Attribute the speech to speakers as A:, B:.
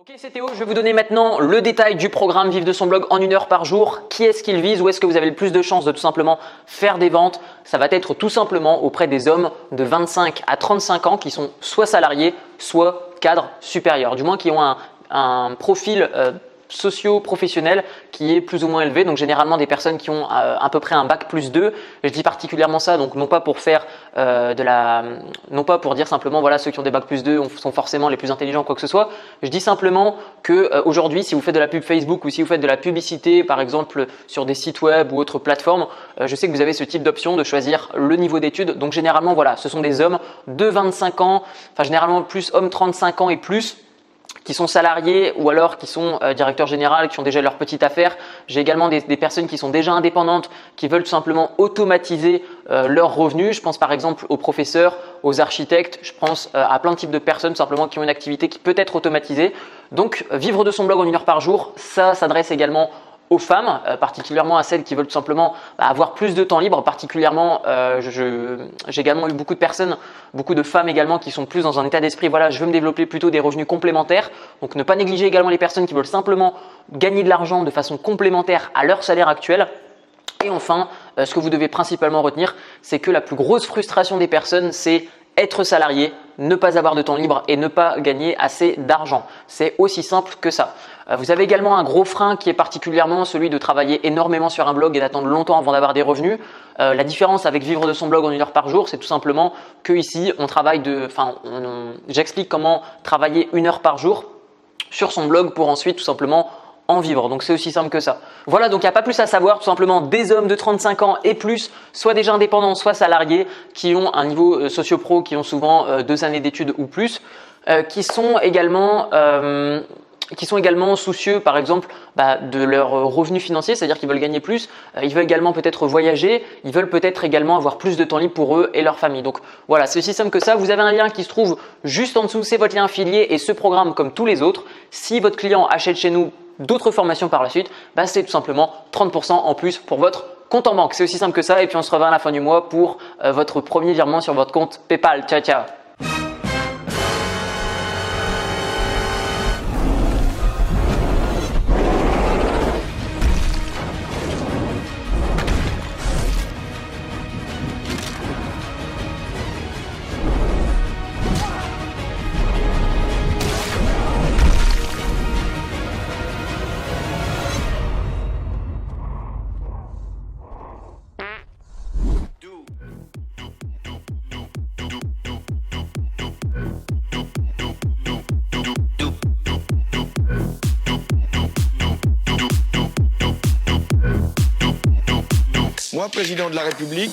A: Ok, c'est Théo, je vais vous donner maintenant le détail du programme Vivre de son blog en 1 heure par jour. Qui est-ce qu'il vise? Où est-ce que vous avez le plus de chances de tout simplement faire des ventes? Ça va être tout simplement auprès des hommes de 25 à 35 ans qui sont soit salariés, soit cadres supérieurs, du moins qui ont un profil socio-professionnel qui est plus ou moins élevé, donc généralement des personnes qui ont à peu près un bac plus 2. Je dis particulièrement ça, donc non pas pour faire non pas pour dire simplement voilà ceux qui ont des bac plus 2 sont forcément les plus intelligents ou quoi que ce soit. Je dis simplement que aujourd'hui, si vous faites de la pub Facebook ou si vous faites de la publicité par exemple sur des sites web ou autres plateformes, je sais que vous avez ce type d'option de choisir le niveau d'études. Donc généralement voilà, ce sont des hommes de 25 ans, enfin généralement plus hommes 35 ans et plus, qui sont salariés ou alors qui sont directeurs généraux, qui ont déjà leur petite affaire. J'ai également des personnes qui sont déjà indépendantes, qui veulent tout simplement automatiser leurs revenus. Je pense par exemple aux professeurs, aux architectes, je pense à plein de types de personnes tout simplement qui ont une activité qui peut être automatisée. Donc vivre de son blog en 1 heure par jour, ça s'adresse également aux femmes, particulièrement à celles qui veulent tout simplement avoir plus de temps libre. Particulièrement, j'ai également eu beaucoup de personnes, beaucoup de femmes également qui sont plus dans un état d'esprit, voilà, je veux me développer plutôt des revenus complémentaires. Donc ne pas négliger également les personnes qui veulent simplement gagner de l'argent de façon complémentaire à leur salaire actuel. Et enfin, ce que vous devez principalement retenir, c'est que la plus grosse frustration des personnes, c'est être salarié, ne pas avoir de temps libre et ne pas gagner assez d'argent. C'est aussi simple que ça. Vous avez également un gros frein qui est particulièrement celui de travailler énormément sur un blog et d'attendre longtemps avant d'avoir des revenus. La différence avec vivre de son blog en 1 heure par jour, c'est tout simplement que ici, on travaille j'explique comment travailler 1 heure par jour sur son blog pour ensuite tout simplement en vivre. Donc c'est aussi simple que ça. Voilà, donc il n'y a pas plus à savoir, tout simplement des hommes de 35 ans et plus, soit déjà indépendants, soit salariés, qui ont un niveau socio-pro, qui ont souvent 2 années d'études ou plus, qui sont également soucieux par exemple de leurs revenus financiers, c'est-à-dire qu'ils veulent gagner plus, ils veulent également peut-être voyager, ils veulent peut-être également avoir plus de temps libre pour eux et leur famille. Donc voilà, c'est aussi simple que ça. Vous avez un lien qui se trouve juste en dessous, c'est votre lien affilié et ce programme comme tous les autres. Si votre client achète chez nous d'autres formations par la suite, c'est tout simplement 30% en plus pour votre compte en banque. C'est aussi simple que ça et puis on se revoit à la fin du mois pour votre premier virement sur votre compte PayPal. Ciao, ciao.
B: Moi, président de la République,